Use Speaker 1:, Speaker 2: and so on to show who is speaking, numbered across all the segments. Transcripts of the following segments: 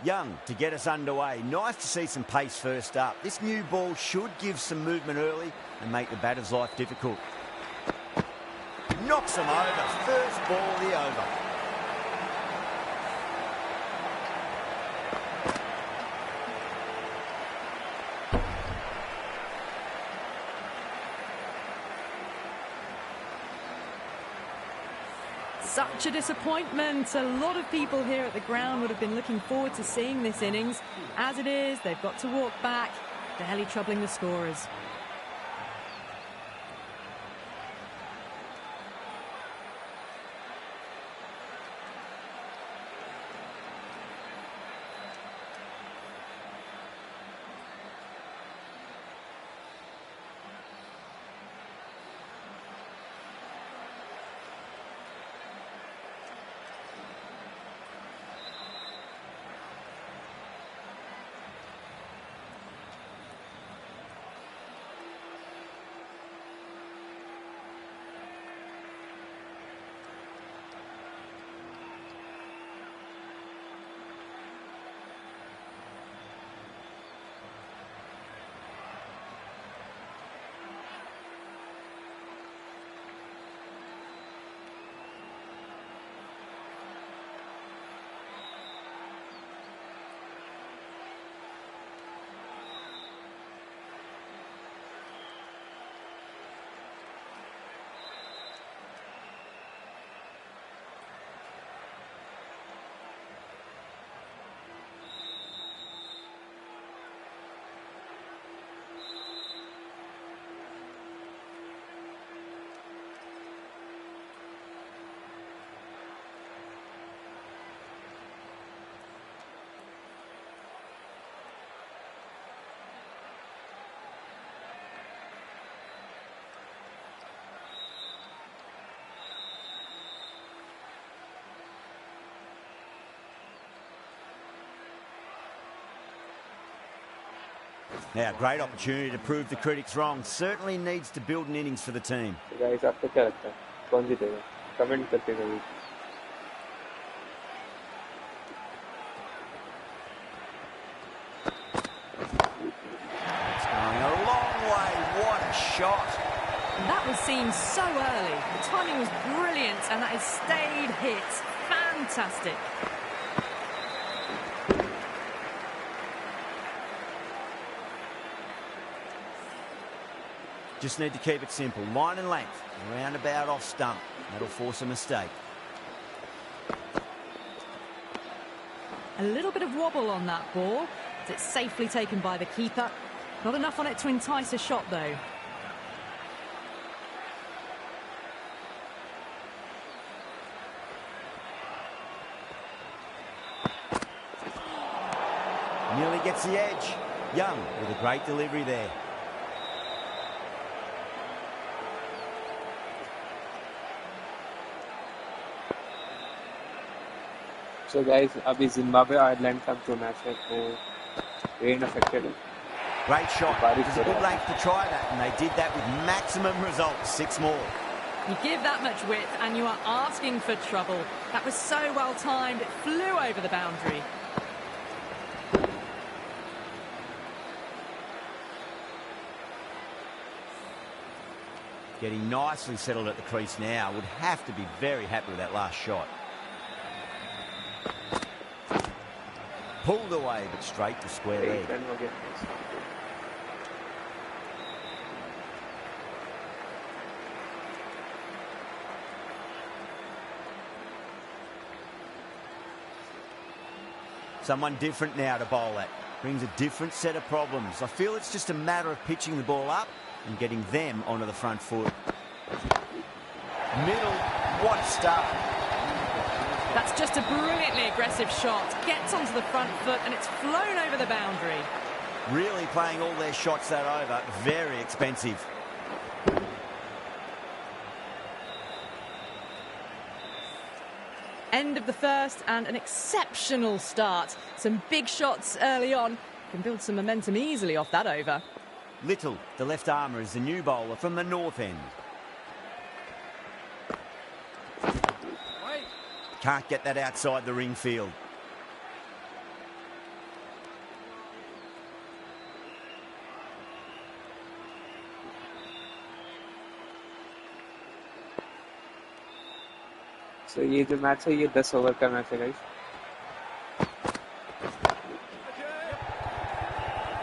Speaker 1: Young to get us underway. Nice to see some pace first up. This new ball should give some movement early and make the batter's life difficult. Knocks them over. First ball of the over.
Speaker 2: Such a disappointment. A lot of people here at the ground would have been looking forward to seeing this innings. As it is, they've got to walk back, barely troubling the scorers.
Speaker 1: Now, great opportunity to prove the critics wrong. Certainly needs to build an innings for the team.
Speaker 3: Guys, आपको क्या लगता है? कौन जीतेगा? Comment करके करिए.
Speaker 1: It's going a long way. What a shot.
Speaker 2: That was seen so early. The timing was brilliant, and that has stayed hit. Fantastic.
Speaker 1: Just need to keep it simple. Line and length. Roundabout off stump. That'll force a mistake.
Speaker 2: A little bit of wobble on that ball. It's safely taken by the keeper. Not enough on it to entice a shot, though.
Speaker 1: Nearly gets the edge. Young with a great delivery there.
Speaker 3: So guys, अभी Zimbabwe Ireland का जो match है वो rain affected है.
Speaker 1: Great shot.
Speaker 3: बारिश
Speaker 1: There's a good length to try that, and they did that with maximum results. 6 more.
Speaker 2: You give that much width and you are asking for trouble. That was so well timed, it flew over the boundary.
Speaker 1: Getting nicely settled at the crease now. Would have to be very happy with that last shot. Pulled away, but straight to square leg. Someone different now to bowl at. Brings a different set of problems. I feel it's just a matter of pitching the ball up and getting them onto the front foot. Middle, what a start.
Speaker 2: That's just a brilliantly aggressive shot. Gets onto the front foot and it's flown over the boundary.
Speaker 1: Really playing all their shots that over. Very expensive.
Speaker 2: End of the first and an exceptional start. Some big shots early on. Can build some momentum easily off that over.
Speaker 1: Little, the left armour, is the new bowler from the north end. Can't get that outside the ring field.
Speaker 3: So ये जो match है ये 10 over का match है guys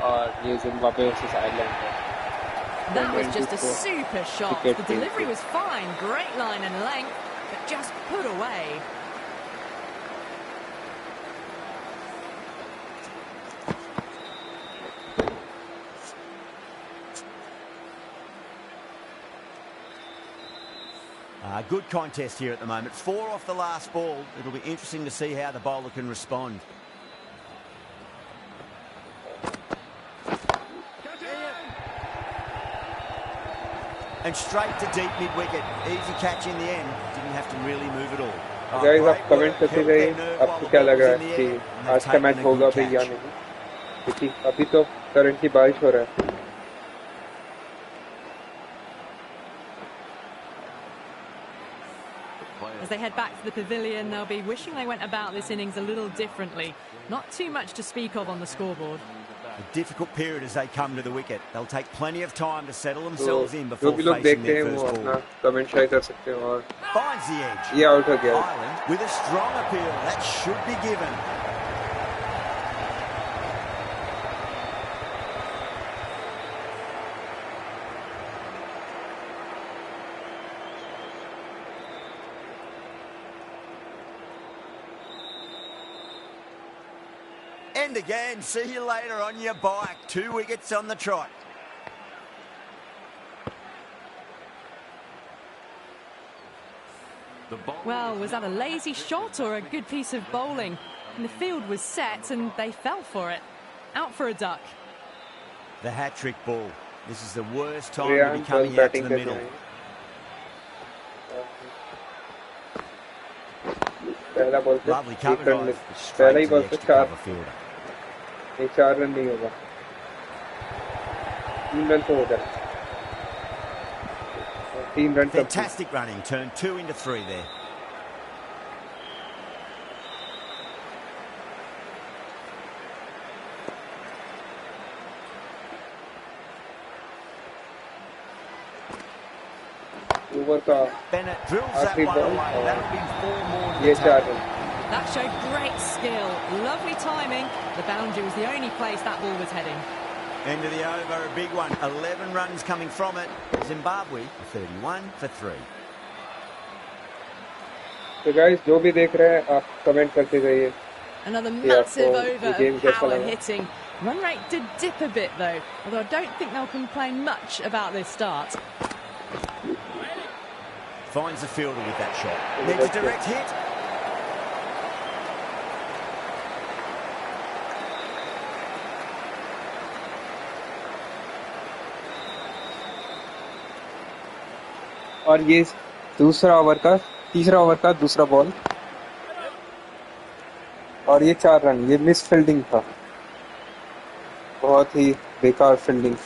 Speaker 3: और ये Zimbabwe versus Ireland है
Speaker 2: That was just a super shot. The delivery was fine, great line and length, but just put away.
Speaker 1: Good contest here at the moment. 4 off the last ball. It'll be interesting to see how the bowler can respond. And straight to deep mid-wicket. Easy catch in the end. Didn't have to really move at all.
Speaker 3: Guys, आप comment करते रहिए आपको क्या लग रहा है कि आज का मैच होगा भी या नहीं क्योंकि अभी तो करंटली बारिश हो रहा है
Speaker 2: As they head back to the pavilion, they'll be wishing they went about this innings a little differently. Not too much to speak of on the scoreboard.
Speaker 1: A difficult period as they come to the wicket. They'll take plenty of time to settle themselves in before facing their first ball. Finds the edge. Ireland with a strong appeal. That should be given. End again. See you later on your bike. 2 wickets on the trot.
Speaker 2: Well, was that a lazy shot or a good piece of bowling? And the field was set and they fell for it. Out for a duck.
Speaker 1: The hat-trick ball. This is the worst time to be coming out to the middle. Lovely cover drive. Straight to the extra cover fielder.
Speaker 3: 4 run नहीं होगा 3 run तो हो जाए 3 run
Speaker 1: Fantastic running. Turned 2 into 3 there. Bennett drills that one away. That'll be 4 more to the table.
Speaker 2: That showed great skill. Lovely timing. The boundary was the only place that ball was heading.
Speaker 1: End of the over, a big one. 11 runs coming from it. Zimbabwe 31 for 3.
Speaker 3: So guys, जो भी देख रहे हैं आप comment करते रहिए.
Speaker 2: Another massive over of power hitting. Run rate did dip a bit though, although I don't think they'll complain much about this start.
Speaker 1: Finds the fielder with that shot. Needs a direct hit.
Speaker 3: और ये तीसरा over का दूसरा ball और ये 4 run ये miss fielding था बहुत ही बेकार फील्डिंग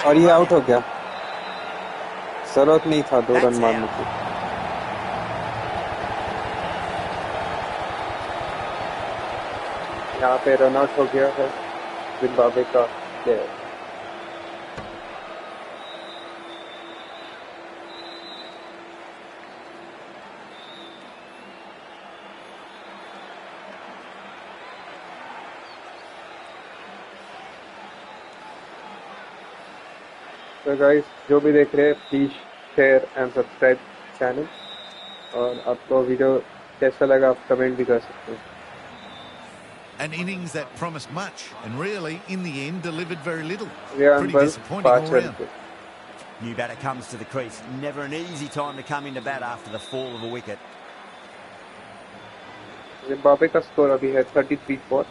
Speaker 3: और ये आउट हो गया जरूरत नहीं था 2 रन मारने की यहाँ पे रन आउट हो गया है जिम्बाब्वे का प्लेयर तो गाइस जो भी देख रहे हैं please share and subscribe channel और आपको वीडियो कैसा लगा आप कमेंट भी कर सकते हैं
Speaker 4: An innings that promised much and really in the end delivered very little. Pretty disappointing all round.
Speaker 1: New batter comes to the crease. Never an easy time to come into bat after the fall of a wicket.
Speaker 3: Zimbabwe का score अभी है 33 for.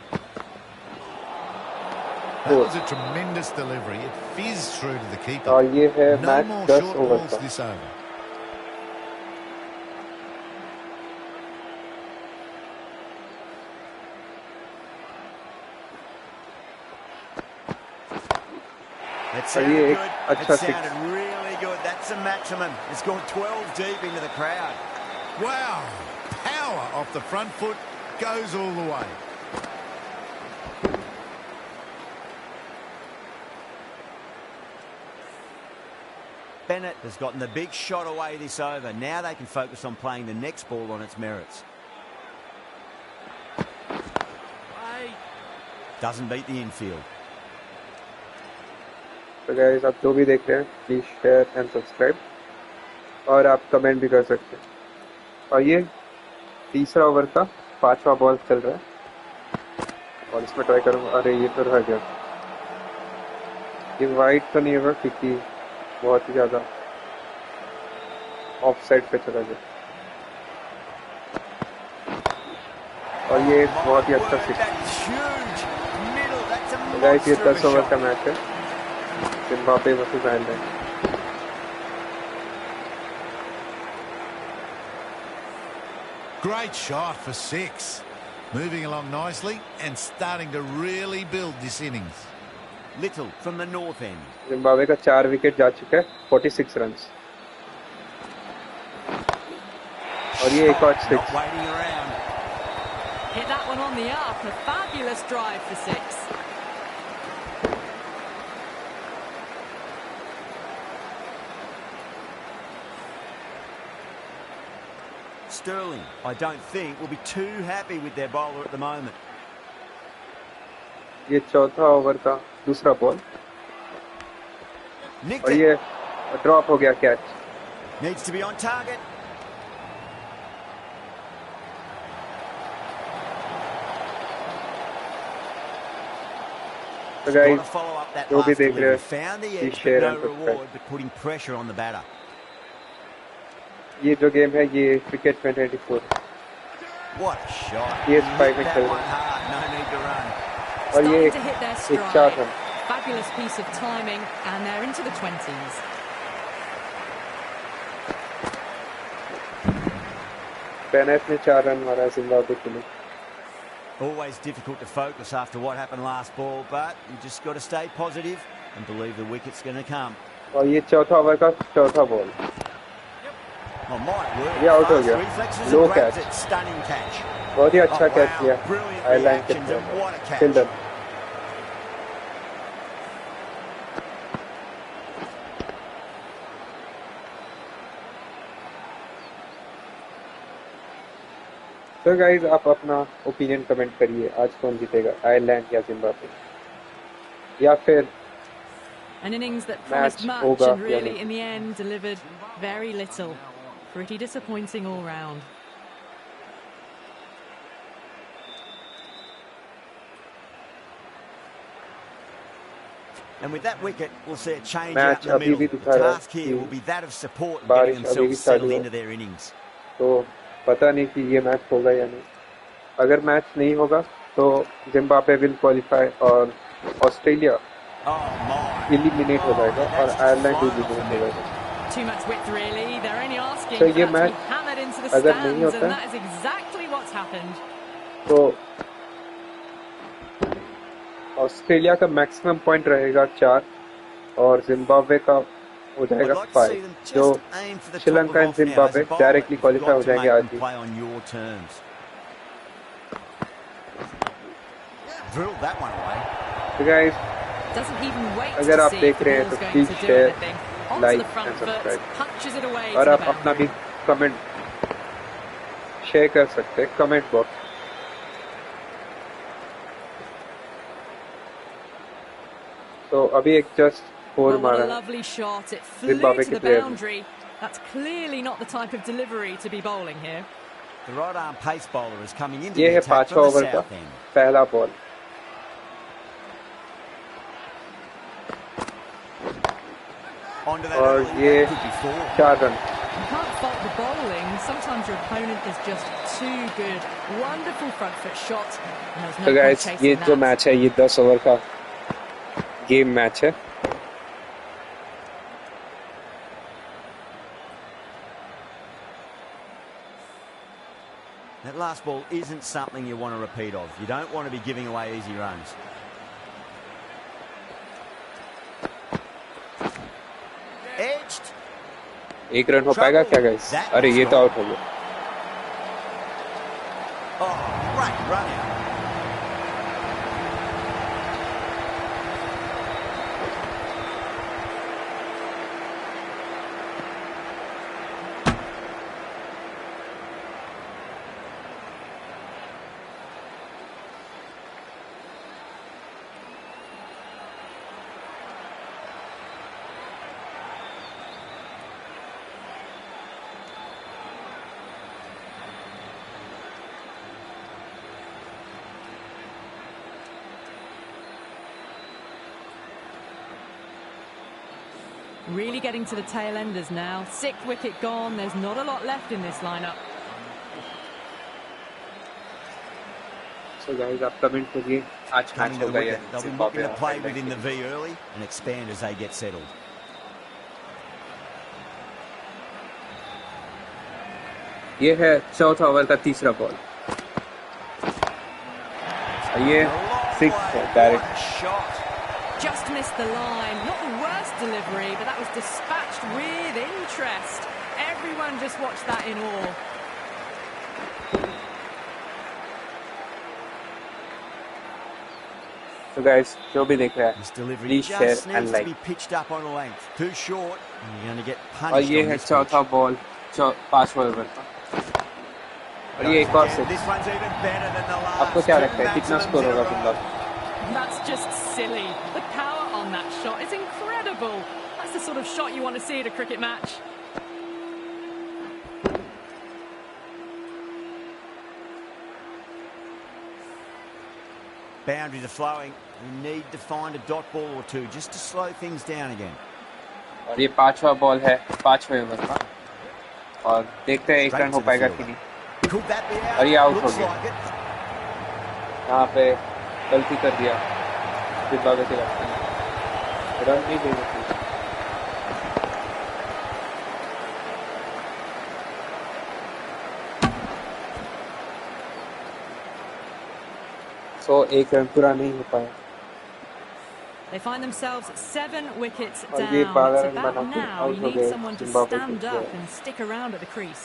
Speaker 4: That was a tremendous delivery. It fizzed through to the keeper.
Speaker 3: और ये है
Speaker 4: No
Speaker 3: match
Speaker 4: more
Speaker 3: 10
Speaker 4: short
Speaker 3: over
Speaker 4: balls
Speaker 3: का
Speaker 4: this over.
Speaker 1: It sounded good. It sounded really good. That's a maximum. It's gone 12 deep into the crowd.
Speaker 4: Wow! Power off the front foot goes all the way.
Speaker 1: Bennett has gotten the big shot away this over. Now they can focus on playing the next ball on its merits. Doesn't beat the infield.
Speaker 3: So guys, आप जो भी देख रहे हैं, please share and subscribe. और आप comment भी कर सकते हैं. और ये तीसरा ओवर का 5वां बॉल चल रहा है. और इसमें ट्राई करूँगा. अरे ये तो रह गया. ये वाइड तो नहीं होगा क्योंकि बहुत ही ज़्यादा ऑफ साइड पे चला गया. और ये बहुत ही अच्छा सिक्स. गाइस ये 10 ओवर का मैच है. Zimbabwe versus Ireland.
Speaker 4: Great shot for 6. Moving along nicely and starting to really build this innings.
Speaker 1: Little from the north end.
Speaker 3: Zimbabwe का 4 विकेट जा चुका है. 46 रन्स. और ये एक और 6.
Speaker 2: Hit that one on the up. A fabulous drive for 6.
Speaker 1: Sterling, I don't think, will be too happy with their bowler at the moment.
Speaker 3: ये चौथा ओवर का दूसरा बॉल. और ये ड्रॉप हो गया catch.
Speaker 1: Needs to be on target.
Speaker 3: So guys, जो भी देख रहे हैं, share and
Speaker 1: reward, but putting pressure on the batter.
Speaker 3: ये जो गेम है ये क्रिकेट में 24.
Speaker 1: What a shot.
Speaker 3: ये 5 में चल रहा है.
Speaker 1: No need to run.
Speaker 3: और ये एक 4 run.
Speaker 2: Fabulous piece of timing, and they're into the 20s.
Speaker 3: Bennett ने 4 रन मारा जिम्बाब्वे के लिए.
Speaker 1: Always difficult to focus after what happened last ball, but you just got to stay positive and believe the wicket's going to come.
Speaker 3: और ये चौथा over का चौथा ball. ये आउट हो गया. लो कैच. बहुत ही अच्छा कैच किया आयरलैंड के फील्डर. तो गाइस आप अपना ओपिनियन कमेंट करिए. आज कौन जीतेगा, आयरलैंड या जिम्बाब्वे, या फिर
Speaker 2: An innings that promised much and really in the end delivered very little. Pretty disappointing all round.
Speaker 1: And with that wicket, we'll see a change out in the middle. The task here will be that of support and getting themselves settled into their innings.
Speaker 3: तो पता नहीं कि ये match होगा या नहीं. अगर match नहीं होगा तो जिम्बाब्वे विल क्वालिफाई और ऑस्ट्रेलिया एलिमिनेट हो जाएगा और आयरलैंड एलिमिनेट हो जाएगा.
Speaker 2: Too much width, really. They're only asking
Speaker 3: so
Speaker 2: for that to be hammered into the stands, and that is exactly what's happened.
Speaker 3: तो ऑस्ट्रेलिया का मैक्सिमम पॉइंट रहेगा 4 और जिम्बाब्वे का हो जाएगा 5. जो Sri Lanka and Zimbabwe directly qualify हो जाएंगे आज ही. So guys, अगर आप देख रहे हैं तो please share, like and subscribe. और आप अपना भी कमेंट शेयर कर सकते हैं कमेंट बॉक्स. तो अभी एक जस्ट 4 मारा जिम्बाब्वे के प्लेयर ने.
Speaker 2: That's clearly not the type of delivery to be bowling here.
Speaker 1: The right arm pace bowler is coming into
Speaker 3: ये
Speaker 1: the
Speaker 3: है
Speaker 1: attack
Speaker 3: 5वां
Speaker 1: from the
Speaker 3: ओवर का
Speaker 1: south end.
Speaker 3: पहला बॉल. और ये 4 run.
Speaker 2: You can't fault the bowling. Sometimes your opponent is just too good. Wonderful front foot shot. And there's no
Speaker 3: तो guys ये जो मैच है ये 10 ओवर का गेम मैच है.
Speaker 1: That last ball isn't something you want to repeat of. You don't want to be giving away easy runs. Edged.
Speaker 3: 1 run हो पाएगा क्या गाइस? अरे ये तो आउट हो गया.
Speaker 1: Oh, great run out.
Speaker 2: Really getting to the tail enders now. 6th wicket gone. There's not a lot left in this lineup.
Speaker 3: So guys, आप comment करिए आज मैच होगा या
Speaker 1: they'll be looking to play within the V early and expand as they get settled.
Speaker 3: ये है चौथा over का तीसरा बॉल. ये 6 है direct.
Speaker 2: Just missed the line. Not the worst delivery, but that was dispatched with interest. Everyone just watched that in awe.
Speaker 3: So guys, जो भी देख रहा है,
Speaker 1: this delivery just needs to be pitched up on a length. Too short, and you're going to get punished.
Speaker 3: और ये है चौथा ball, 5वां ओवर का. और ये एक और से. आपको क्या लगता है कितना स्कोर होगा मतलब?
Speaker 2: That's just silly. The power on that shot is incredible. That's the sort of shot you want to see at a cricket match.
Speaker 1: Boundaries are flowing. We need to find a dot ball or two just to slow things down again.
Speaker 3: और ये 5वां ball है 5वें over का. और देखते हैं 1 run हो पाएगा कि नहीं. और ये आउट हो गया. यहाँ पे गलती कर दिया जिम्बाब्वे के बैट्समैन. रन नहीं देना चाहिए. So 1 रन पूरा नहीं हो पाया.
Speaker 2: They find themselves 7 wickets down. It's about now you need someone to stand up and stick around at the crease.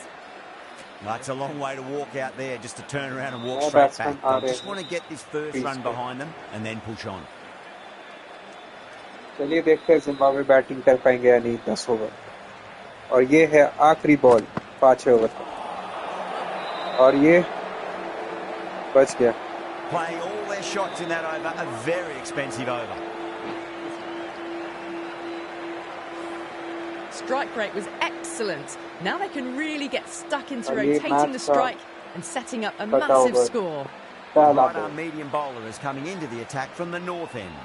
Speaker 1: That's a long way to walk out there just to turn around and walk straight back. They just want to get this first run behind them and then push on.
Speaker 3: चलिए देखते हैं Zimbabwe batting कर पाएंगे या नहीं 10 over. और ये है आखिरी बॉल 5वें ओवर का. और ये बच गया.
Speaker 1: Playing all their shots in that over, a very expensive over.
Speaker 2: Strike rate was excellent. Now they can really get stuck into rotating the strike and setting up a massive score.
Speaker 1: Right arm medium bowler is coming into the attack from the north end.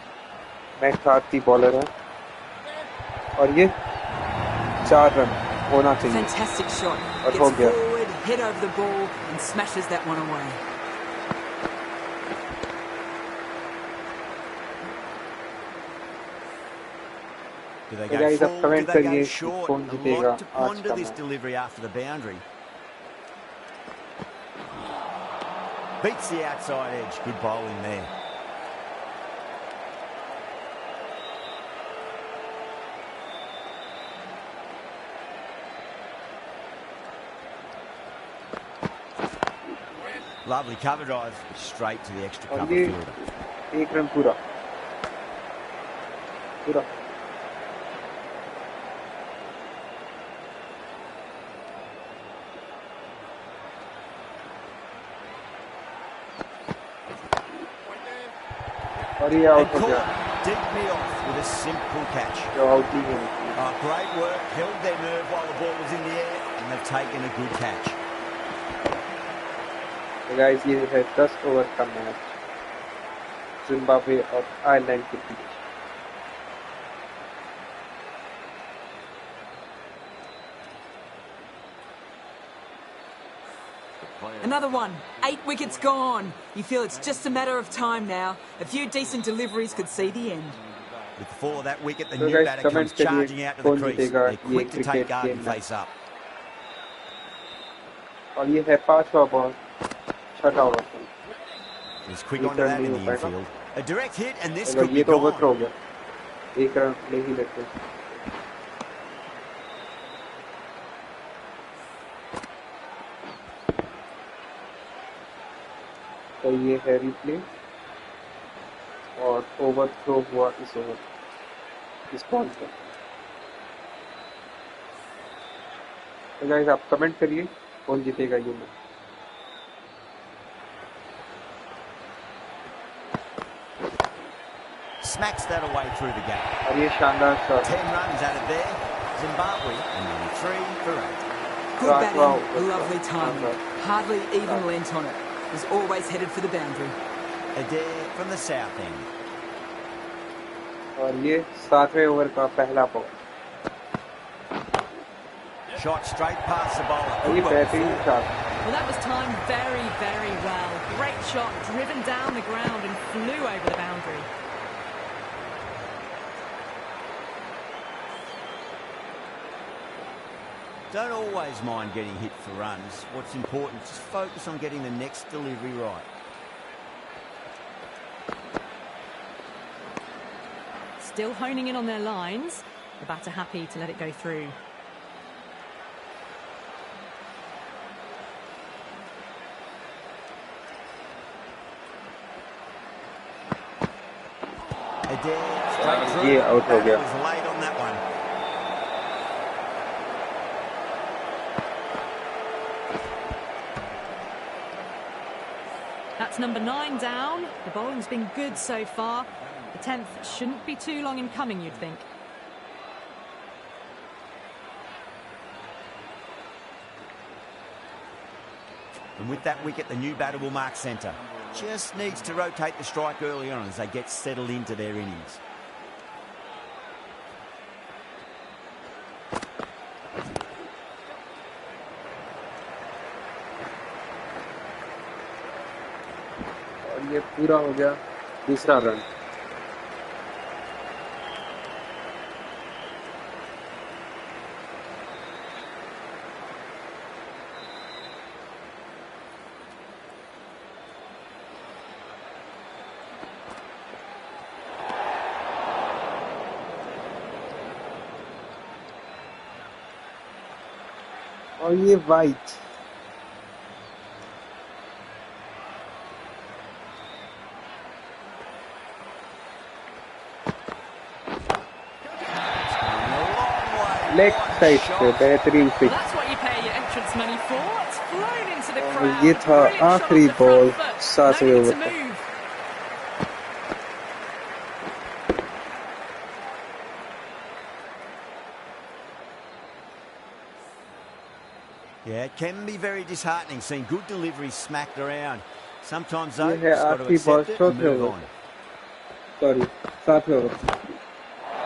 Speaker 3: McCarthy bowler है. और ये 4 run होना चाहिए.
Speaker 5: Fantastic shot.
Speaker 3: और
Speaker 5: Gets forward, head over the ball and smashes that one away.
Speaker 1: Do they go full? Do they go short? A lot to ponder this delivery after the boundary. Beats the outside edge. Good bowling there. Lovely cover drive straight to the extra cover fielder.
Speaker 3: 1 run पूरा. और ये out हो गया.
Speaker 1: Deep me off with a simple catch.
Speaker 3: जो out नहीं है.
Speaker 1: Great work. Held their nerve while the ball was in the air, and they've taken a good catch.
Speaker 3: So guys, ये है 10 ओवर का मैच जिम्बाब्वे और Ireland के बीच.
Speaker 5: Another one. 8 wickets gone. You feel it's just a matter of time now. A few decent deliveries could see the end.
Speaker 1: With the fall of that wicket, the new batter comes charging out to the crease. They're quick to take guard and face up.
Speaker 3: और ये है 5वां ball 6वां over.
Speaker 1: He's quick onto that in the infield. A direct hit, and this could be
Speaker 3: gone.
Speaker 1: ये तो
Speaker 3: हो गया. 1 run नहीं लेते. तो ये है रिप्ले और ओवरथ्रो हुआ इस ओवर इस बॉल पर. तो गाइस आप कमेंट करिए कौन जीतेगा ये match.
Speaker 1: Smacks that away through the gap.
Speaker 3: और ये शानदार shot.
Speaker 1: 10 runs out of there. Zimbabwe and 3 for 8.
Speaker 5: Good batting, lovely timing. Hardly even lent on it. Was always headed for the boundary.
Speaker 1: Adair from the south end.
Speaker 3: और ये 7वें over का पहला ball.
Speaker 1: Shot straight past the bowler.
Speaker 2: Well, that was timed very, very well. Great shot, driven down the ground and flew over the boundary.
Speaker 1: Don't always mind getting hit for runs. What's important is just focus on getting the next delivery right.
Speaker 2: Still honing in on their lines. The batter happy to let it go through.
Speaker 3: ये out हो गया.
Speaker 1: Late on that one.
Speaker 2: That's number 9 down. The bowling's been good so far. The 10th shouldn't be too long in coming, you'd think.
Speaker 1: And with that wicket, the new batter will mark centre. Just needs to rotate the strike early on as they get settled into their innings.
Speaker 3: और ये पूरा हो गया. दूसरा run. और ये white. Leg side पे बेहतरीन पिच. और ये था आखिरी बॉल 7वें ओवर का.
Speaker 1: Yeah, it can be very disheartening seeing good deliveries smacked around. Sometimes though,
Speaker 3: ये है
Speaker 1: you've got to
Speaker 3: आखिरी बॉल
Speaker 1: accept it and
Speaker 3: 4वें
Speaker 1: move
Speaker 3: ओवर.
Speaker 1: on.
Speaker 3: सॉरी 7वें over.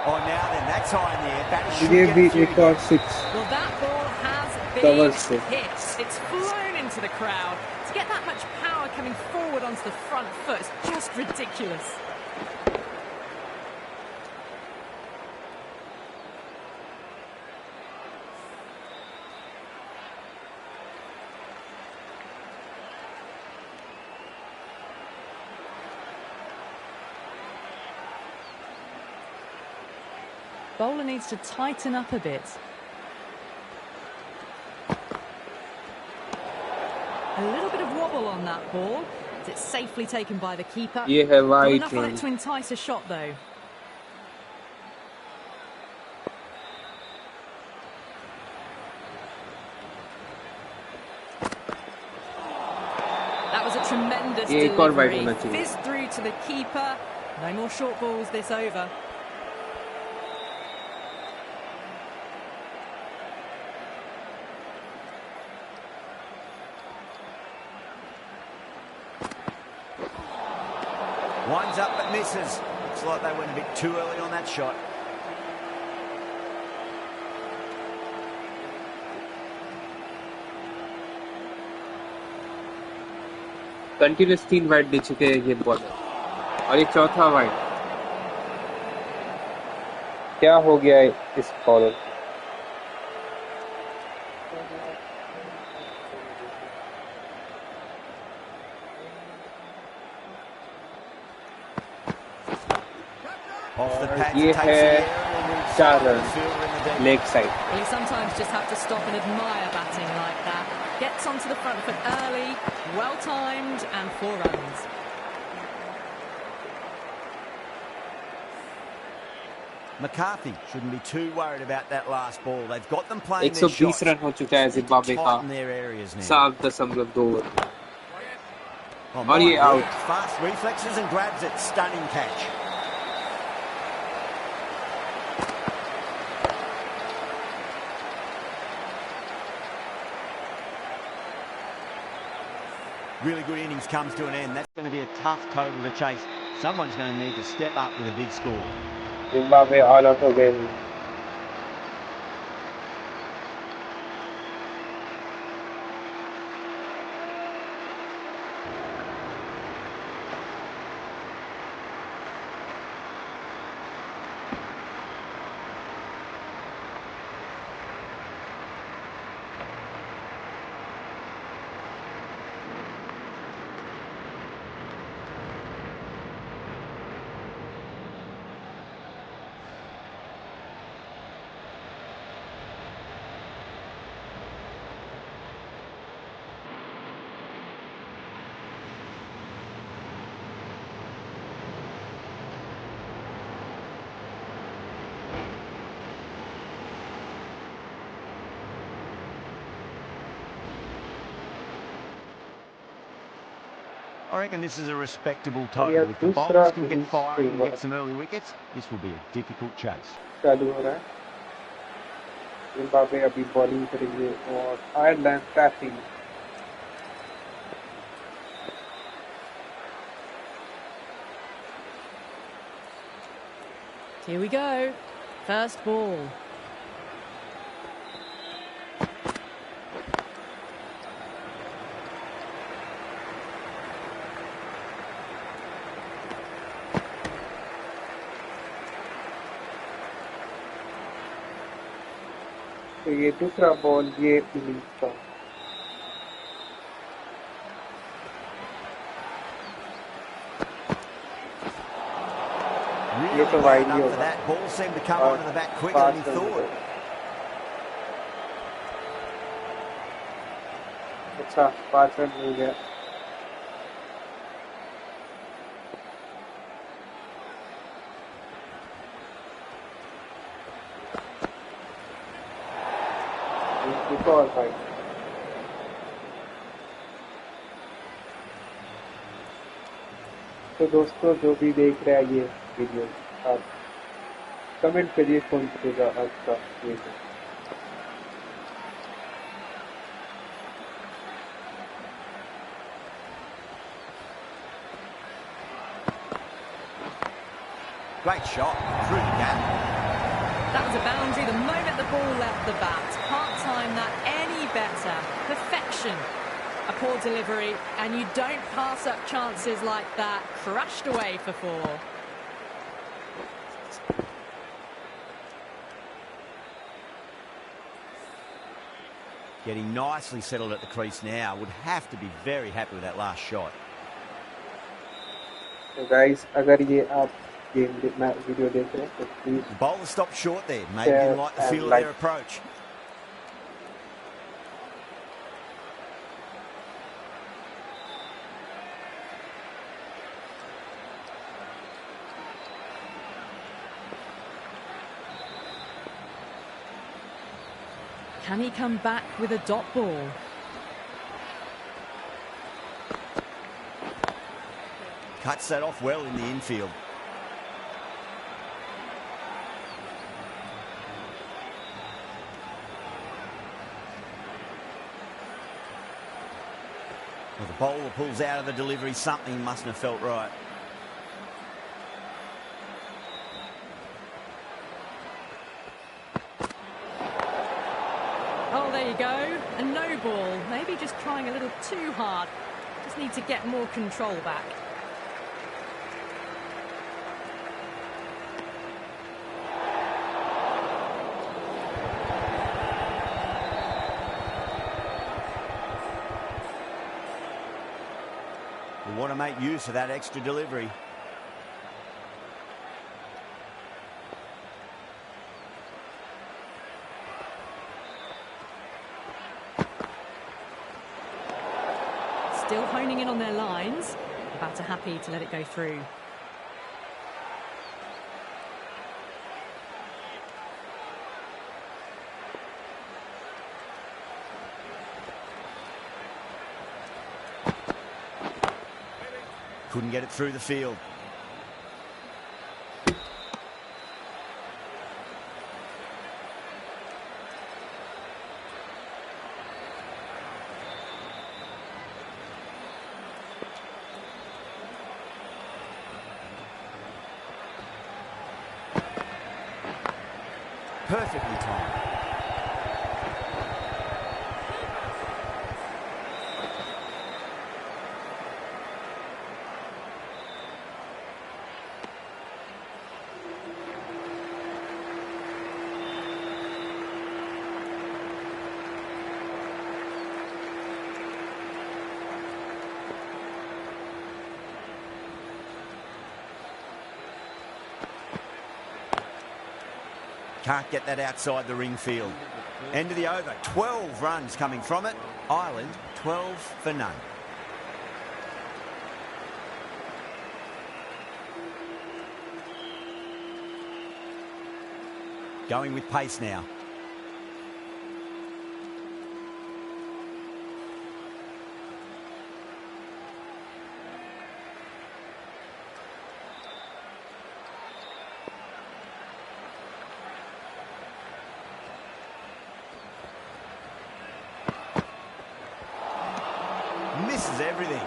Speaker 1: Oh, now then, that's high in the air. Batter should
Speaker 3: ये
Speaker 1: get
Speaker 3: भी
Speaker 1: a few
Speaker 3: एक और 6.
Speaker 2: Well, that ball has been
Speaker 3: Covers it.
Speaker 2: hit. It's flown into the crowd. To get that much power coming forward onto the front foot is just ridiculous. Bowler needs to tighten up a bit. A little bit of wobble on that ball. It's safely taken by the keeper.
Speaker 3: ये है
Speaker 2: Not
Speaker 3: white
Speaker 2: enough on
Speaker 3: run.
Speaker 2: it to entice a shot though. That was a tremendous
Speaker 3: ये एक और wide
Speaker 2: delivery.
Speaker 3: होना चाहिए.
Speaker 2: Fizzed through to the keeper. No more short balls this over.
Speaker 1: Winds up but misses. Looks like they went a bit too early on that shot.
Speaker 3: Continuous 3 wide दे चुके हैं ये bowler. और ये चौथा wide. क्या हो गया है इस बॉलर?
Speaker 1: Off the pad,
Speaker 3: ये
Speaker 1: takes
Speaker 3: है
Speaker 1: the aerial
Speaker 3: 4
Speaker 1: fielder
Speaker 3: run
Speaker 1: in the deep.
Speaker 3: Leg side.
Speaker 2: Well, you sometimes just have to stop and admire batting like that. Gets onto the front foot early, well timed, and 4 runs.
Speaker 1: McCarthy shouldn't be too worried about that last ball. They've got them playing their
Speaker 3: 120
Speaker 1: shots.
Speaker 3: Run हो चुका है Zimbabwe का.
Speaker 1: Tighten their areas now.
Speaker 3: 7.2 over.
Speaker 1: Oh,
Speaker 3: और ये
Speaker 1: my
Speaker 3: out.
Speaker 1: God. Fast reflexes and grabs it. Stunning catch. Really good innings comes to an end. That's going to be a tough total to chase. Someone's going to need to step up with a big score.
Speaker 3: Zimbabwe all out हो गए.
Speaker 1: I reckon this is a respectable total. If the bowlers can get firing and get some early wickets, this will be a difficult chase.
Speaker 3: चालू हो रहा है. Zimbabwe अभी bowling करेंगे और Ireland batting.
Speaker 2: Here we go. First ball.
Speaker 3: तो ये दूसरा बॉल ये इनिंग्स का. ये तो वाइड ही होगा.
Speaker 1: That ball seemed to come onto the bat quicker than he thought.
Speaker 3: अच्छा 5 रन मिल गया. और भाई तो दोस्तों जो भी देख रहे हैं ये वीडियो आप कमेंट करिए कौन सा आज का video.
Speaker 1: Great shot through the gap.
Speaker 2: That was a boundary the moment the ball left the bat. Can't time that any better. Perfection. A poor delivery, and you don't pass up chances like that. Crashed away for 4.
Speaker 1: Getting nicely settled at the crease now. Would have to be very happy with that last shot.
Speaker 3: So guys, अगर ये आप video देख रहे हैं तो please.
Speaker 1: The bowler stopped short there. Maybe didn't like the feel of their approach.
Speaker 2: Can he come back with a dot ball?
Speaker 1: Cuts that off well in the infield. Well, the bowler pulls out of the delivery. Something mustn't have felt right.
Speaker 2: Oh, there you go. A no ball. Maybe just trying a little too hard. Just need to get more control back.
Speaker 1: We want to make use of that extra delivery.
Speaker 2: Still honing in on their lines. Batter happy to let it go through.
Speaker 1: Couldn't get it through the field. Perfectly timed. Can't get that outside the ring field. End of the over. 12 runs coming from it. Ireland, 12 for none. Going with pace now. everything.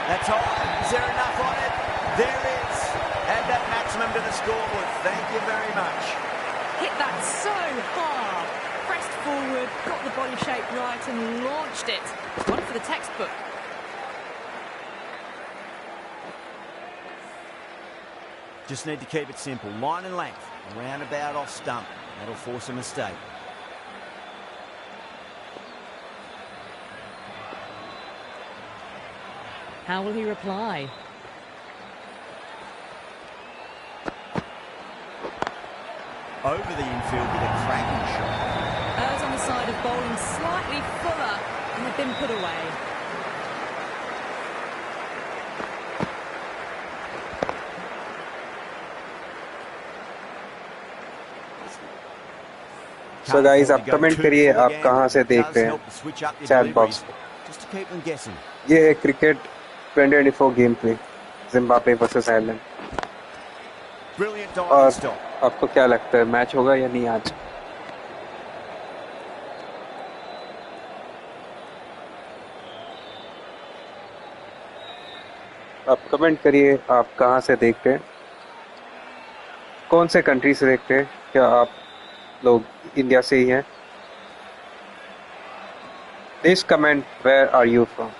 Speaker 1: That's all. Is there enough on it? There is. Add that maximum to the scoreboard. Thank you very much.
Speaker 2: Hit that so hard. Pressed forward, got the body shape right and launched it. One for the textbook.
Speaker 1: Just need to keep it simple. Line and length. Roundabout off stump. That'll force a mistake.
Speaker 2: How will he reply?
Speaker 1: Over the infield with a cracking shot.
Speaker 2: Errs on the side of bowling slightly fuller and had been put away.
Speaker 3: So guys, आप comment करिए आप कहां से देख रहे हैं chat box पे। ये है cricket 2024 game play Zimbabwe versus Ireland. और आपको क्या लगता है मैच होगा या नहीं आज? आप कमेंट करिए आप कहां से देखते हैं, कौन से कंट्री से देखते हैं, क्या आप लोग इंडिया से ही हैं? Please comment where are you from?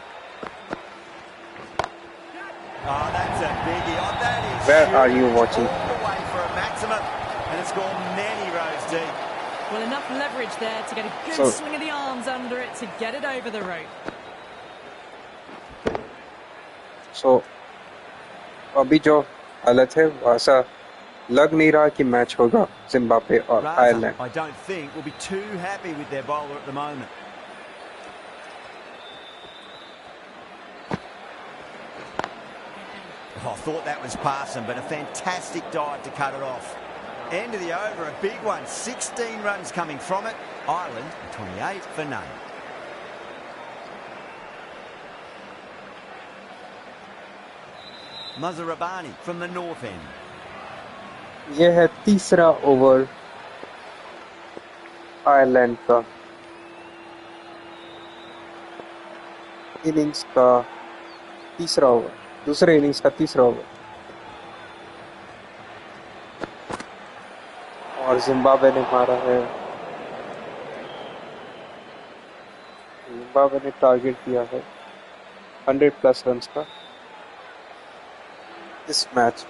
Speaker 1: Oh, that's a biggie. Oh, that is
Speaker 3: where are you watching?
Speaker 1: All the way for a maximum, and it's gone many rows deep.
Speaker 2: Well, enough leverage there to get a good swing of the arms under it to get it over the rope.
Speaker 3: So, अभी जो हालत है वैसा लग नहीं रहा कि match होगा जिम्बाब्वे और Ireland.
Speaker 1: I don't think we'll be too happy with their bowler at the moment. Oh, I thought that was passing, but a fantastic dive to cut it off. End of the over, a big one. 16 runs coming from it. Ireland, 28 for none. Muzarabani from the north end.
Speaker 3: ये है तीसरा over Ireland का, innings का तीसरा over, दूसरे innings का तीसरा over. और जिम्बाब्वे ने मारा है, जिम्बाब्वे ने टारगेट दिया है 100+ रन्स का इस मैच।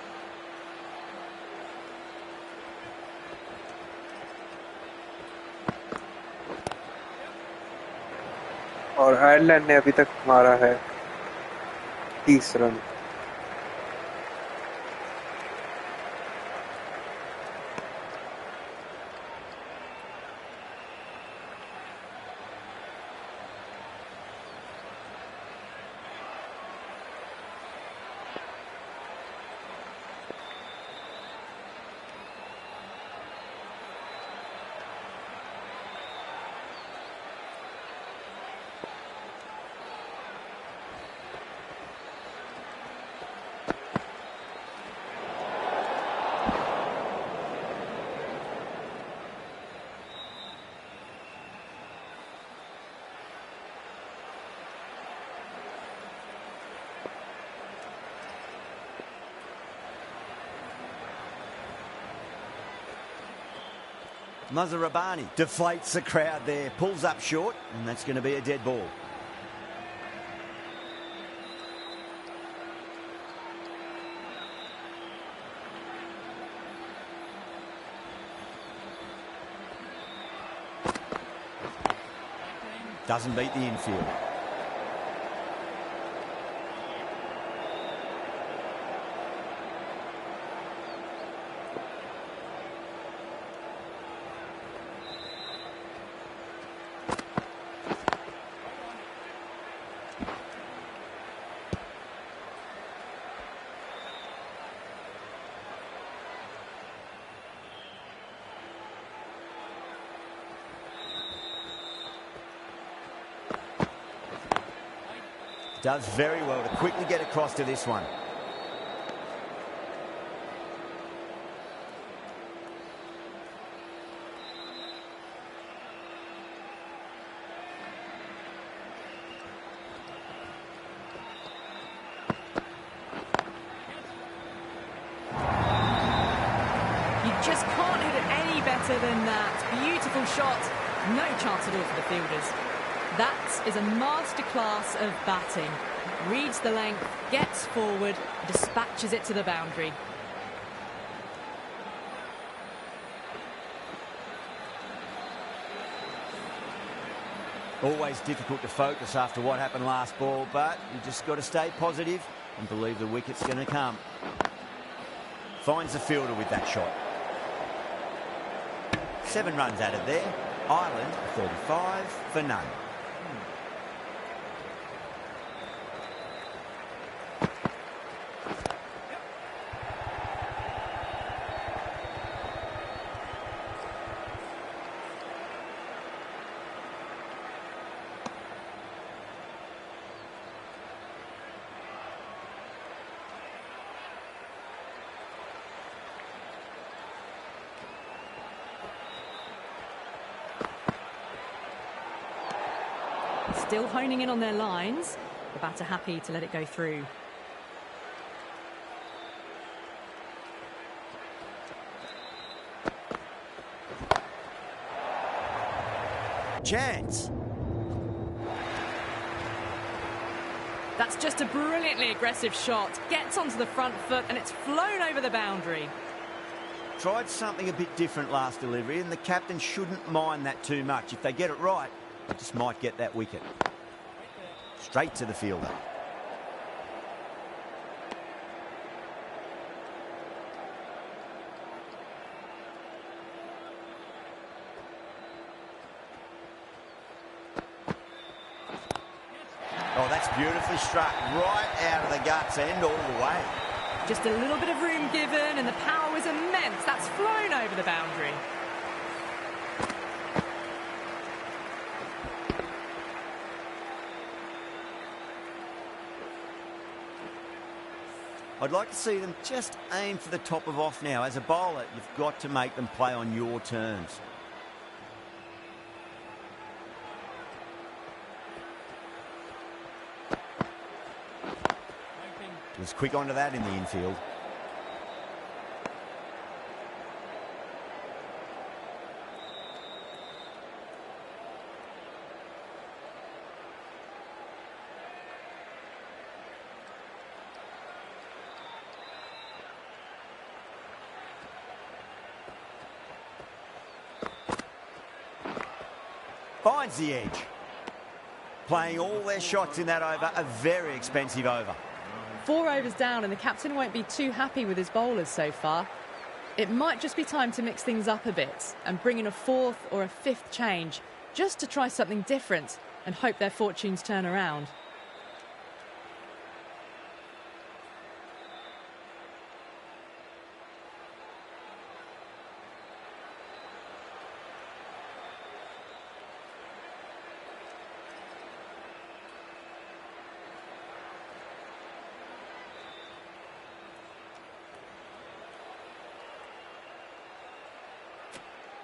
Speaker 3: और आयरलैंड ने अभी तक मारा है 30 run.
Speaker 1: Muzarabani deflates the crowd there, pulls up short, and that's going to be a dead ball. Doesn't beat the infield. Does very well to quickly get across to this one.
Speaker 2: Just can't hit it any better than that. Beautiful shot. No chance at all for the fielders. That is a masterclass of batting. Reads the length, gets forward, dispatches it to the boundary.
Speaker 1: Always difficult to focus after what happened last ball, but you just got to stay positive and believe the wicket's going to come. Finds the fielder with that shot. 7 runs added there. Ireland 35 for none.
Speaker 2: Still honing in on their lines. The batter happy to let it go through.
Speaker 1: Chance.
Speaker 2: That's just a brilliantly aggressive shot. Gets onto the front foot and it's flown over the boundary.
Speaker 1: Tried something a bit different last delivery, and the captain shouldn't mind that too much. If they get it right, they just might get that wicket. Straight to the fielder. Oh, that's beautifully struck. Right out of the guts end all the way.
Speaker 2: Just a little bit of room given and the power was immense. That's flown over the boundary.
Speaker 1: I'd like to see them just aim for the top of off now. As a bowler, you've got to make them play on your terms. He was quick onto that in the infield. Finds the edge. Playing all their shots in that over, a very expensive over.
Speaker 2: 4 overs down and the captain won't be too happy with his bowlers so far. It might just be time to mix things up a bit and bring in a 4th or a 5th change just to try something different and hope their fortunes turn around.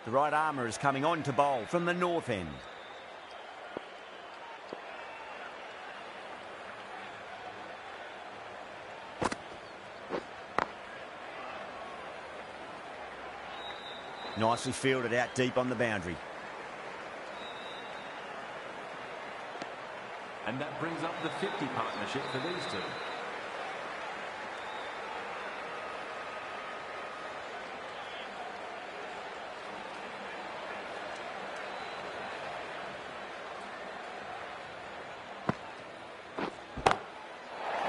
Speaker 1: The right armour is coming on to bowl from the north end. Nicely fielded out deep on the boundary.
Speaker 6: And that brings up the 50 partnership for these two.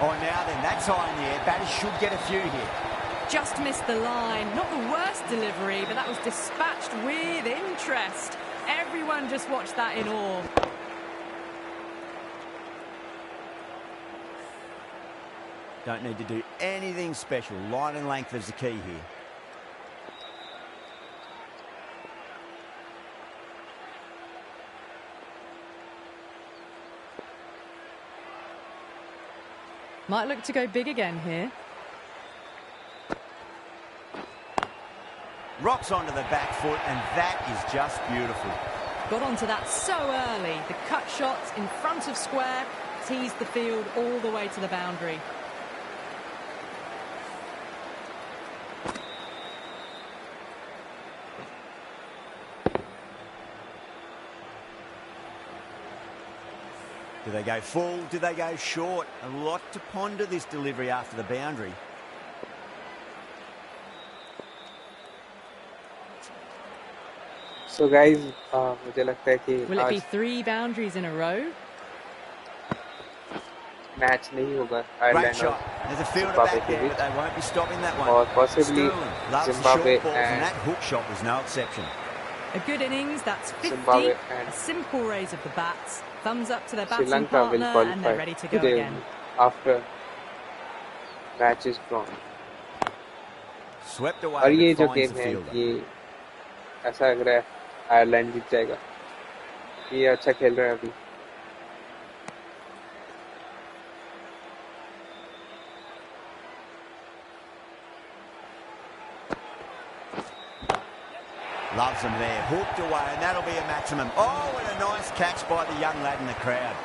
Speaker 1: Oh, now then, that's high in the air. Batters should get a few here.
Speaker 2: Just missed the line. Not the worst delivery, but that was dispatched with interest. Everyone just watched that in awe.
Speaker 1: Don't need to do anything special. Line and length is the key here.
Speaker 2: Might look to go big again here.
Speaker 1: Rocks onto the back foot, and that is just beautiful.
Speaker 2: Got onto that so early. The cut shot in front of square teased the field all the way to the boundary.
Speaker 1: Do they go full? Do they go short? A lot to ponder this delivery after the boundary.
Speaker 3: So guys, मुझे लगता है कि
Speaker 2: will it be 3 boundaries in a row?
Speaker 3: Match नहीं होगा
Speaker 1: Ireland और Zimbabwe के बीच. They won't be stopping that one.
Speaker 3: और possibly Zimbabwe
Speaker 1: and that hook shot was no exception.
Speaker 2: A good innings, that's 50. A simple raise of the bats. Thumbs up to their batting partner, and they're ready to go again.
Speaker 3: After match is drawn.
Speaker 1: Swept away.
Speaker 3: और ये जो game है, ये ऐसा लग रहा है Ireland जीत जाएगा. ये अच्छा खेल रहा है अभी.
Speaker 1: Loves them there, hooked away, and that'll be a maximum. Oh, and a nice catch by the young lad in the crowd.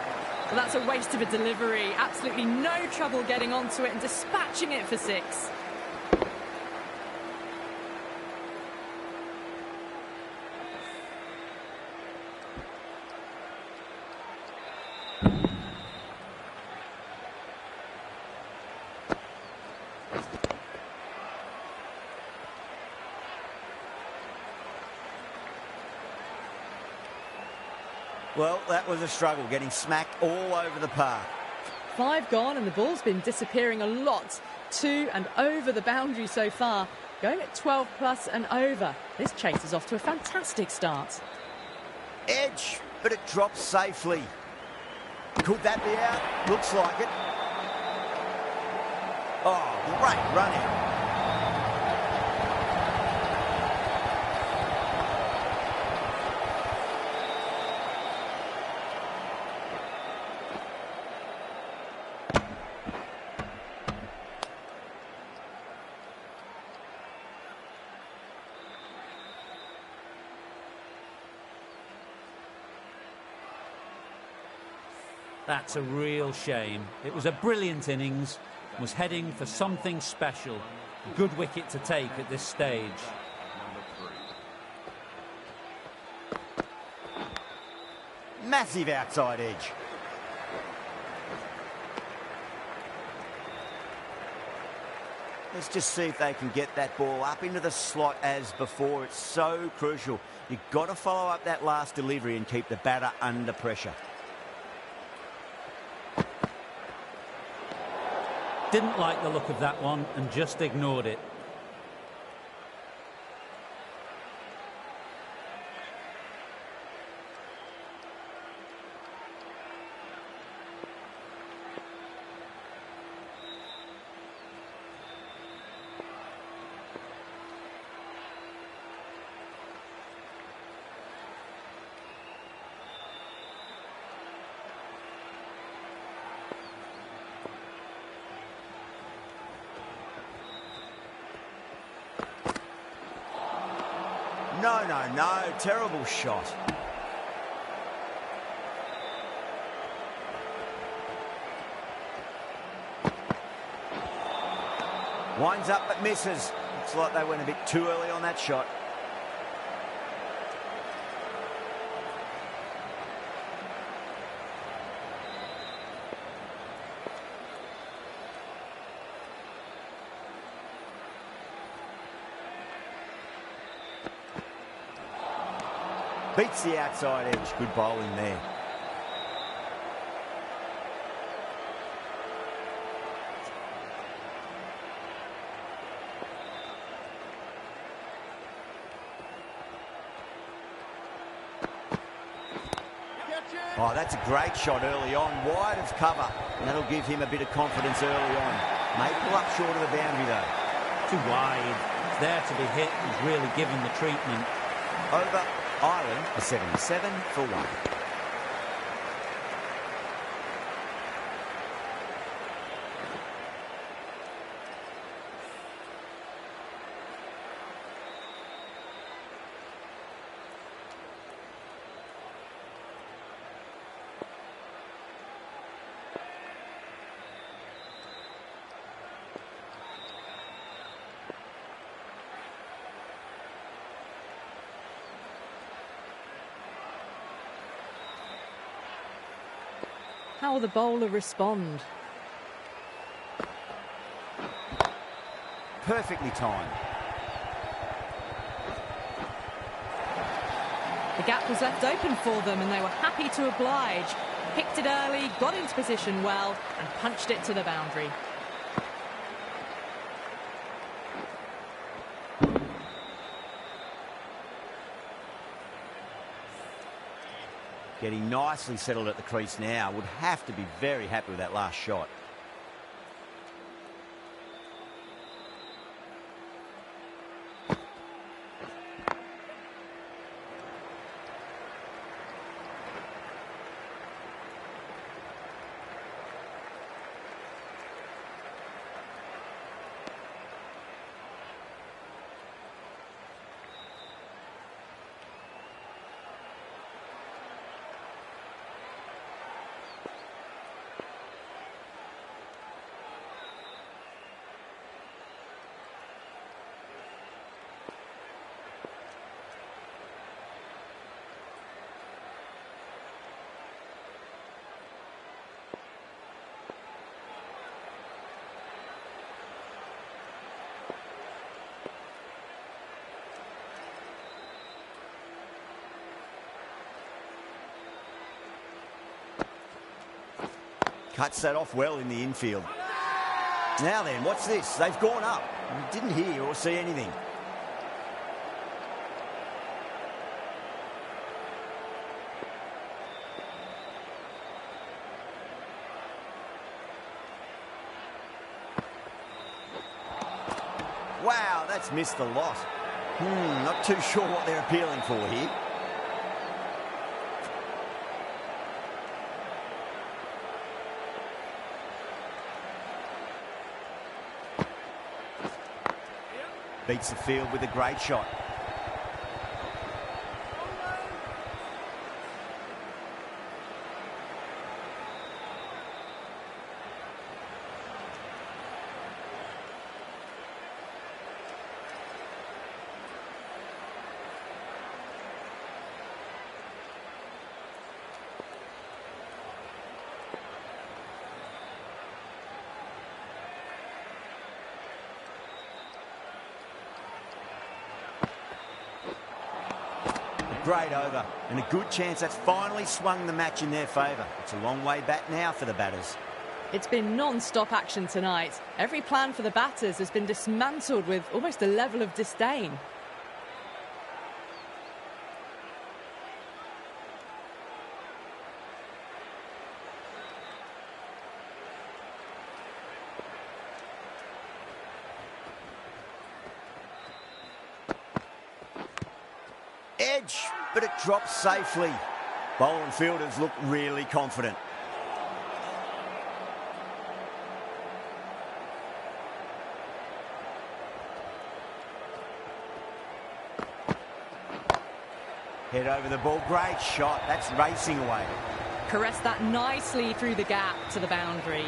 Speaker 2: Well, that's a waste of a delivery. Absolutely no trouble getting onto it and dispatching it for 6.
Speaker 1: Well, that was a struggle, getting smacked all over the park.
Speaker 2: 5 gone, and the ball's been disappearing a lot to and over the boundary so far. Going at 12 plus and over. This chase is off to a fantastic start.
Speaker 1: Edge, but it drops safely. Could that be out? Looks like it. Oh, great running.
Speaker 7: That's a real shame. It was a brilliant innings, was heading for something special. Good wicket to take at this stage.
Speaker 1: Massive outside edge. Let's just see if they can get that ball up into the slot as before. It's so crucial. You've got to follow up that last delivery and keep the batter under pressure.
Speaker 7: Didn't like the look of that one and just ignored it.
Speaker 1: No, terrible shot. Winds up but misses. Looks like they went a bit too early on that shot. Beats the outside edge. Good bowling there. Oh, that's a great shot early on. Wide of cover. And that'll give him a bit of confidence early on. May pull up short of the boundary, though.
Speaker 7: Too wide. It's there to be hit. He's really given the treatment.
Speaker 1: Over Ireland for 77 for 1.
Speaker 2: How will the bowler respond?
Speaker 1: Perfectly timed.
Speaker 2: The gap was left open for them and they were happy to oblige. Picked it early, got into position well and punched it to the boundary.
Speaker 1: Getting nicely settled at the crease now. Would have to be very happy with that last shot. Cuts that off well in the infield. Now then, what's this? They've gone up. Didn't hear or see anything. Wow, that's missed the lot. Not too sure what they're appealing for here. Beats the field with a great shot. Great over, and a good chance that's finally swung the match in their favour. It's a long way back now for the batters.
Speaker 2: It's been non-stop action tonight. Every plan for the batters has been dismantled with almost a level of disdain.
Speaker 1: Edge, but it drops safely. Bowler and fielders look really confident. Head over the ball, great shot. That's racing away.
Speaker 2: Caressed that nicely through the gap to the boundary.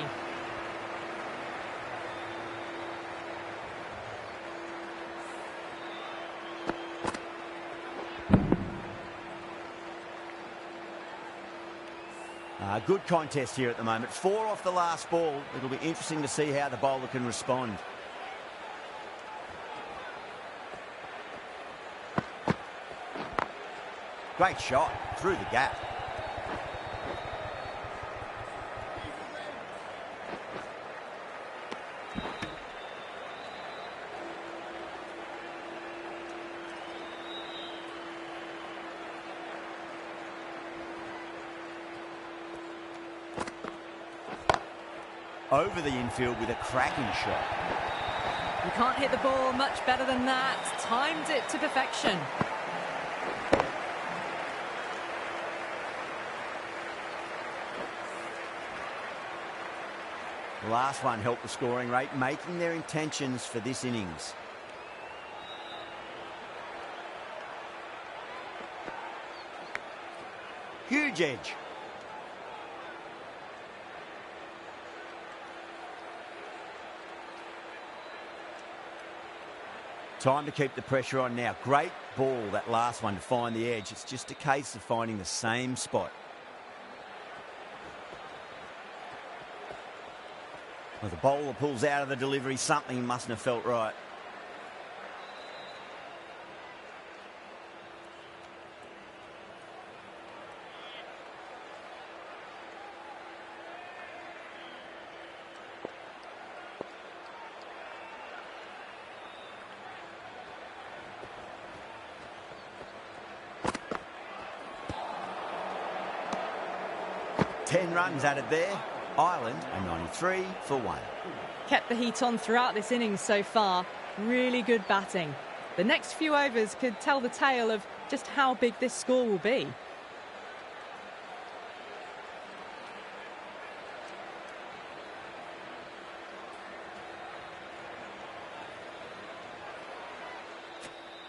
Speaker 1: Good contest here at the moment. 4 off the last ball. It'll be interesting to see how the bowler can respond. Great shot through the gap. Over the infield with a cracking shot.
Speaker 2: You can't hit the ball much better than that. Timed it to perfection.
Speaker 1: The last one helped the scoring rate, making their intentions for this innings. Huge edge. Time to keep the pressure on now. Great ball, that last one, to find the edge. It's just a case of finding the same spot. Well, the bowler pulls out of the delivery. Something mustn't have felt right. Runs added there. Ireland a 93 for 1.
Speaker 2: Kept the heat on throughout this innings so far. Really good batting. The next few overs could tell the tale of just how big this score will be.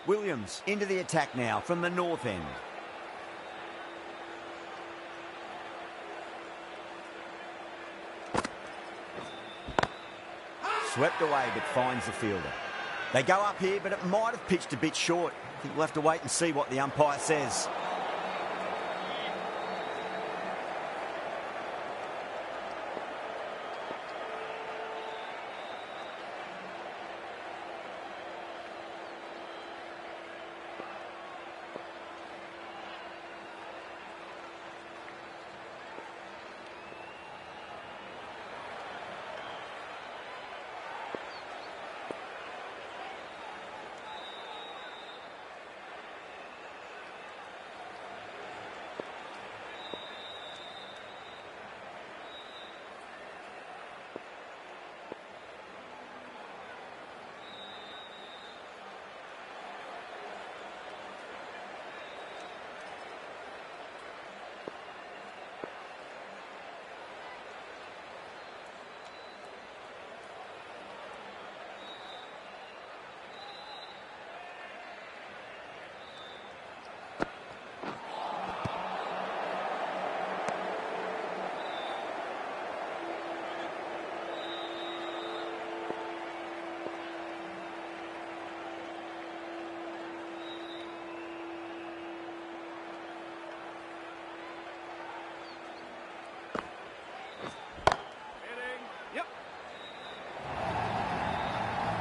Speaker 1: Williams into the attack now from the north end. Swept away, but finds the fielder. They go up here, but it might have pitched a bit short. I think we'll have to wait and see what the umpire says.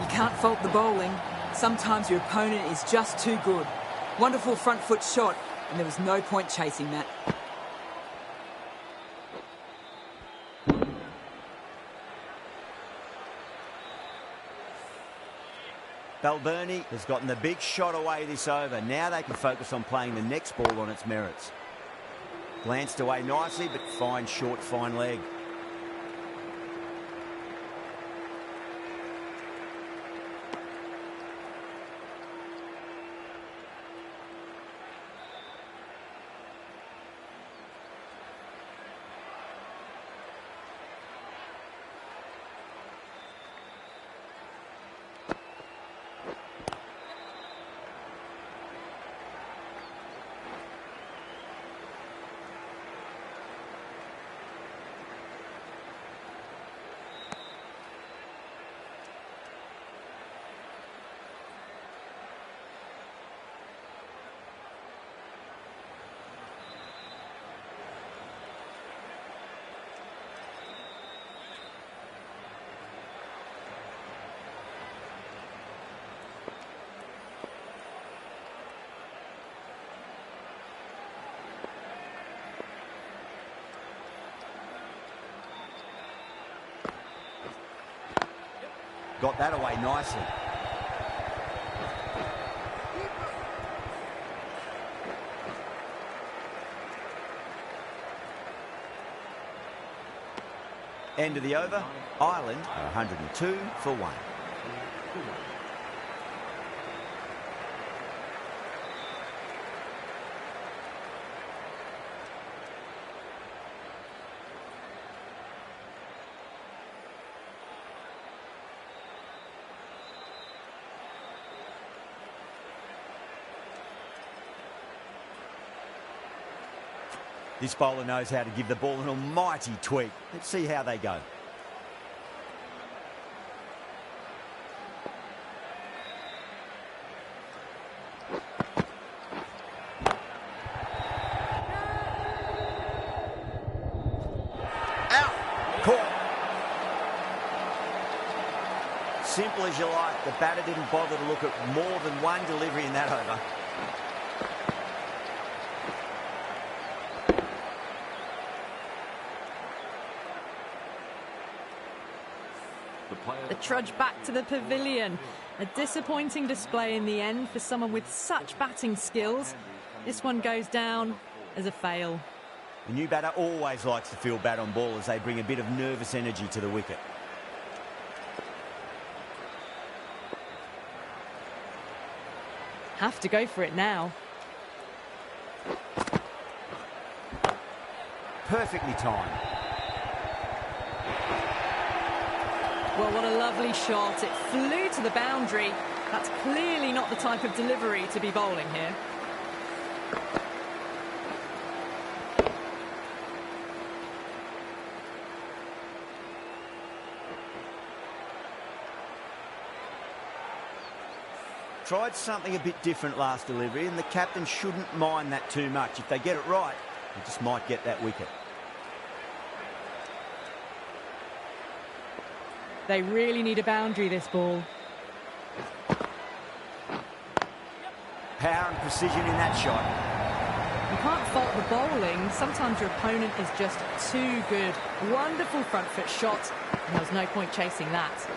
Speaker 5: Can't fault the bowling. Sometimes your opponent is just too good. Wonderful front foot shot, and there was no point chasing that.
Speaker 1: Balbirnie has gotten the big shot away this over. Now they can focus on playing the next ball on its merits. Glanced away nicely, but fine short, fine leg. Got that away nicely. End of the over. Ireland are 102 for 1. This bowler knows how to give the ball an almighty tweak. Let's see how they go. Out. Caught. simple as you like. The batter didn't bother to look at more than one delivery in that over.
Speaker 2: The trudge back to the pavilion. A disappointing display in the end for someone with such batting skills. This one goes down as a fail.
Speaker 1: The new batter always likes to feel bat on ball as they bring a bit of nervous energy to the wicket.
Speaker 2: Have to go for it now.
Speaker 1: Perfectly timed.
Speaker 2: Well, what a lovely shot. It flew to the boundary. That's clearly not the type of delivery to be bowling here.
Speaker 1: Tried something a bit different last delivery, and the captain shouldn't mind that too much. If they get it right, they just might get that wicket.
Speaker 2: They really need a boundary, this ball.
Speaker 1: Power and precision in that shot.
Speaker 2: You can't fault the bowling. Sometimes your opponent is just too good. Wonderful front foot shot, and there's no point chasing that.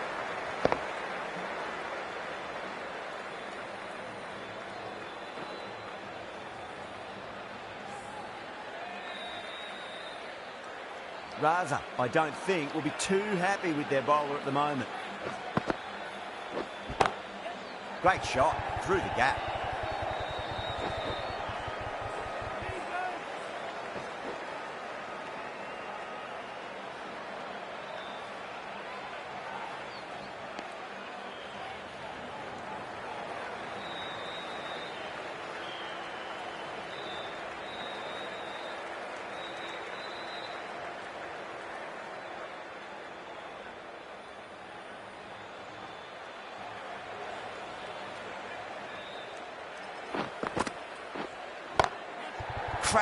Speaker 1: Raza, I don't think, will be too happy with their bowler at the moment. Great shot, through the gap.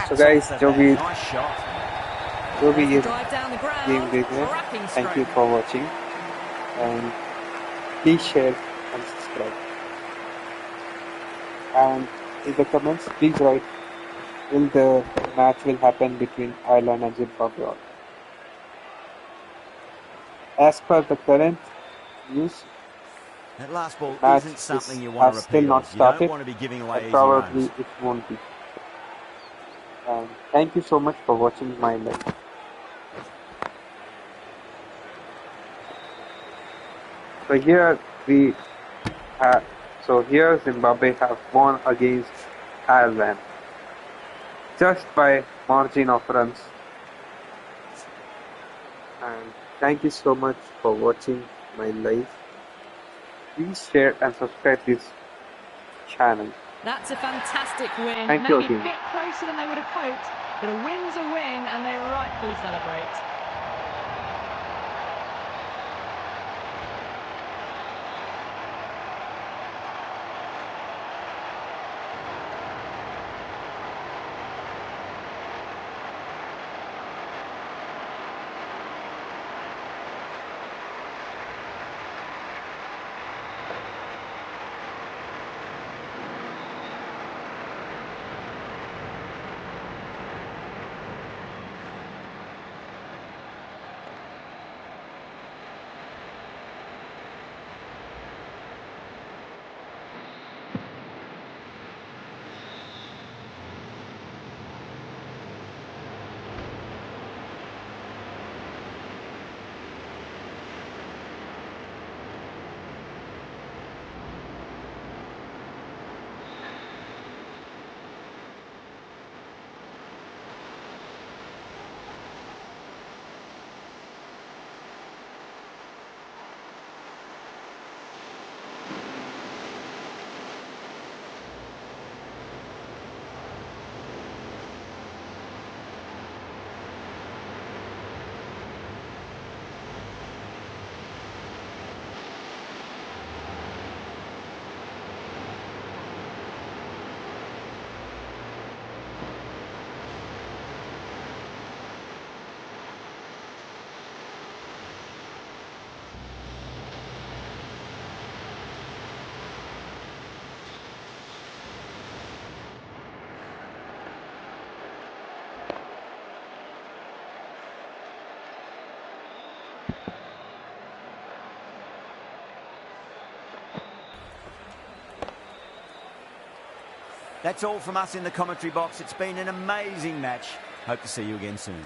Speaker 3: So guys, जो भी ये game देख रहे हैं, thank you for watching and please share and subscribe. And in the comments, please write will the match will happen between Ireland and Zimbabwe. As per the current news,
Speaker 1: that last ball
Speaker 3: match
Speaker 1: isn't something you want to repeat.
Speaker 3: Still not started.
Speaker 1: You don't want to be giving away easy
Speaker 3: probably
Speaker 1: runs.
Speaker 3: it won't be. And thank you so much for watching my live. So here we have, here Zimbabwe have won against Ireland just by margin of runs. And thank you so much for watching my live. Please share and subscribe this channel.
Speaker 2: That's a fantastic win.
Speaker 3: Thank you
Speaker 2: Maybe
Speaker 3: again.
Speaker 2: a bit closer than they would have hoped, but a win's a win and they rightfully celebrate.
Speaker 1: That's all from us in the commentary box. It's been an amazing match. Hope to see you again soon.